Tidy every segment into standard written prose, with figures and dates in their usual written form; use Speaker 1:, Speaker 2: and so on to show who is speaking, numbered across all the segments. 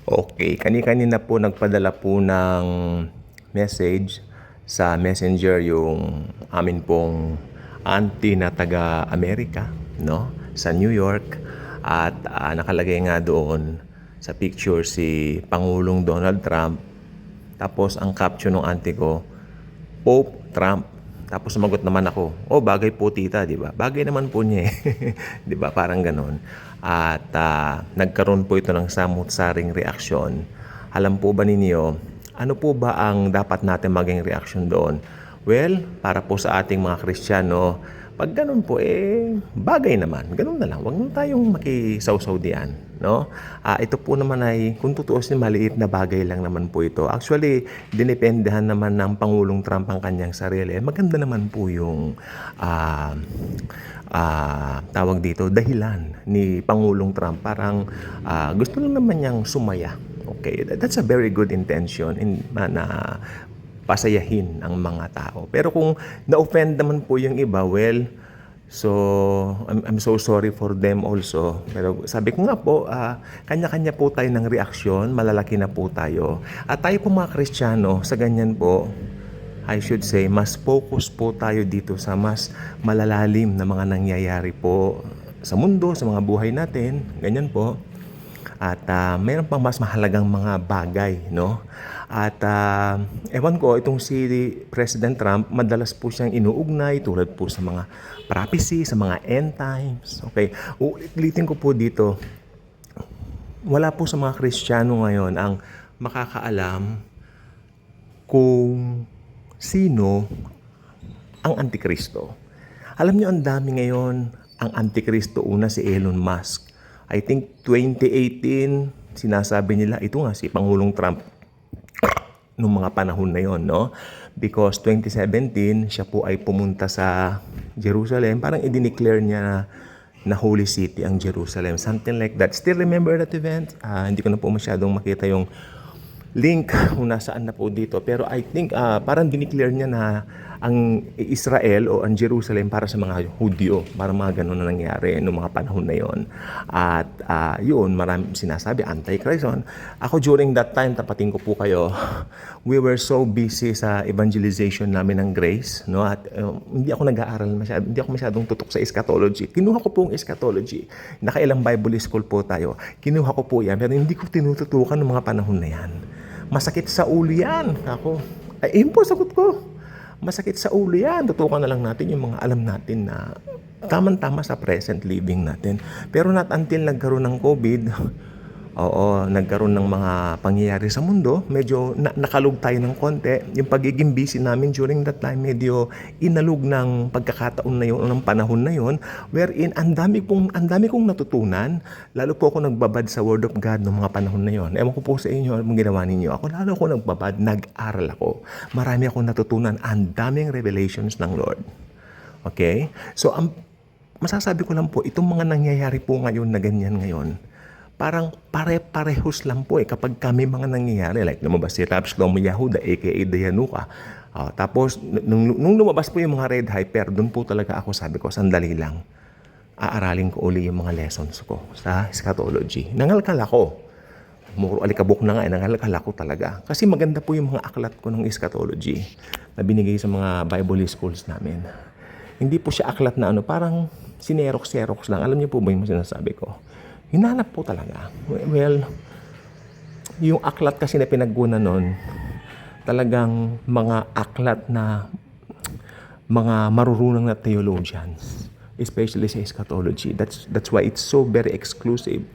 Speaker 1: Okay, kani-kanina po nagpadala po ng message sa Messenger yung amin pong auntie na taga-Amerika, no? Sa New York. At nakalagay nga doon sa picture si Pangulong Donald Trump. Tapos ang caption ng auntie ko, Pope Trump. Tapos sumagot naman ako, oh bagay po tita, di ba? Bagay naman po niya eh. Di ba? Parang ganon. At nagkaroon po ito ng samut-saring reaksyon. Alam po ba ninyo, ano po ba ang dapat natin maging reaksyon doon? Well, para po sa ating mga Kristiyano, pag ganun po, bagay naman. Ganun na lang. Huwag na tayong makisawsaw diyan. No? Ito po naman ay, kung tutuusin, maliit na bagay lang naman po ito. Actually, dinipendehan naman ng Pangulong Trump ang kanyang sarili. Maganda naman po yung tawag dito, dahilan ni Pangulong Trump. Parang gusto lang naman niyang sumaya. Okay, that's a very good intention na pasayahin ang mga tao. Pero kung na-offend naman po yung iba, well, so I'm so sorry for them also. Pero sabi ko nga po, kanya-kanya po tayo ng reaksyon, malalaki na po tayo. At tayo po mga Kristiyano, sa ganyan po, I should say, mas focus po tayo dito sa mas malalalim na mga nangyayari po sa mundo, sa mga buhay natin. Ganyan po. At mayroon pang mas mahalagang mga bagay, no? At ewan ko, itong si President Trump, madalas po siyang inuugnay tulad po sa mga prophecy, sa mga end times. Okay, ulitin ko po dito, wala po sa mga Kristiyano ngayon ang makakaalam kung sino ang Antikristo. Alam niyo, ang dami ngayon ang Antikristo. Una si Elon Musk. I think 2018, sinasabi nila, ito nga si Pangulong Trump nung mga panahon na yon, no? Because 2017, siya po ay pumunta sa Jerusalem. Parang i-declare niya na holy city ang Jerusalem. Something like that. Still remember that event? Hindi ko na po masyadong makita yung link kung nasaan na po dito. Pero I think parang dineclare niya na ang Israel o ang Jerusalem para sa mga Hudyo. Parang mga ganun na nangyari noong mga panahon na yon. At yun, marami sinasabi, Antichrist. Ako during that time, tapatin ko po kayo, we were so busy sa evangelization namin ng Grace. No? At hindi ako nag-aaral masyado, hindi ako masyadong tutok sa eschatology. Kinuha ko po ang eschatology. Nakailang Bible school po tayo. Kinuha ko po yan, pero hindi ko tinututukan ng mga panahon na yan. Masakit sa ulo yan. Ako, yun po sagot ko. Masakit sa ulo yan. Tutukan na lang natin yung mga alam natin na tamang-tama sa present living natin. Pero not until nagkaroon ng COVID, nagkaroon ng mga pangyayari sa mundo, medyo nakalug tayo ng konti. Yung pagiging busy namin during that time, medyo inalug ng pagkakataon na yun, ng panahon na yun, wherein ang dami kong natutunan, lalo po ako nagbabad sa Word of God ng mga panahon na yun. Ewan ko po sa inyo, anong ginawa ninyo. Lalo ako nagbabad, nag-aral ako. Marami akong natutunan, ang daming revelations ng Lord. Okay? So, masasabi ko lang po, itong mga nangyayari po ngayon na ganyan ngayon, parang pare-parehos lang po kapag kami mga nangyayari. Like lumabas si Rab Shlomo Yehuda, aka Dayanuka. Tapos, nung lumabas po yung mga Red Hyper, doon po talaga ako sabi ko, sandali lang. Aaralin ko uli yung mga lessons ko sa eschatology. Nangalkal ako. Muro alikabok na nga, nangalkal ako talaga. Kasi maganda po yung mga aklat ko ng eschatology na binigay sa mga Bible schools namin. Hindi po siya aklat na parang sinerox-serox lang. Alam niyo po ba yung sinasabi ko? Hinanap po talaga. Well, yung aklat kasi na pinagkunan nun, talagang mga aklat na mga marurunong na theologians, especially sa eschatology. That's why it's so very exclusive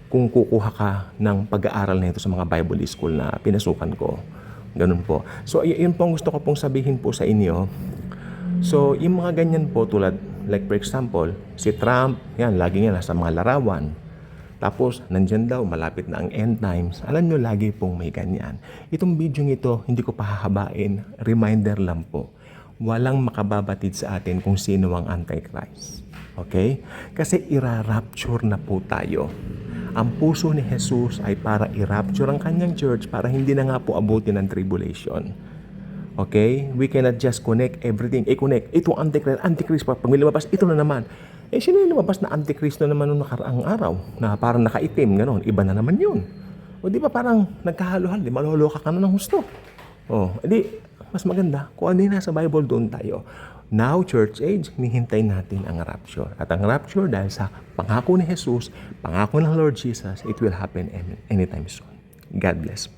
Speaker 1: kung kukuha ka ng pag-aaral na ito sa mga Bible school na pinasukan ko. Ganun po. So, yun po ang gusto ko pong sabihin po sa inyo. So, yung mga ganyan po tulad, like for example, si Trump, yan, lagi nga nasa mga larawan. Tapos, nandyan daw, malapit na ang end times. Alam nyo, lagi pong may ganyan. Itong video ito, hindi ko pahahabain. Reminder lang po. Walang makababatid sa atin kung sino ang Antichrist. Okay? Kasi ira-rapture na po tayo. Ang puso ni Jesus ay para i-rapture ang kanyang church para hindi na nga po abutin ng tribulation. Okay? We cannot just connect everything. I-connect. Ito ang Antichrist pa. Pag may lumabas, ito na naman. Sino yung lumabas na Antikristo naman nung nakaraang araw? Na parang nakaitim, gano'n. Iba na naman yun. O di ba parang nagkahalo-halo, maloloka ka na ng husto. Edi, mas maganda, kung ano yung nasa Bible, doon tayo. Now, church age, hinihintay natin ang rapture. At ang rapture, dahil sa pangako ni Jesus, pangako ng Lord Jesus, it will happen anytime soon. God bless.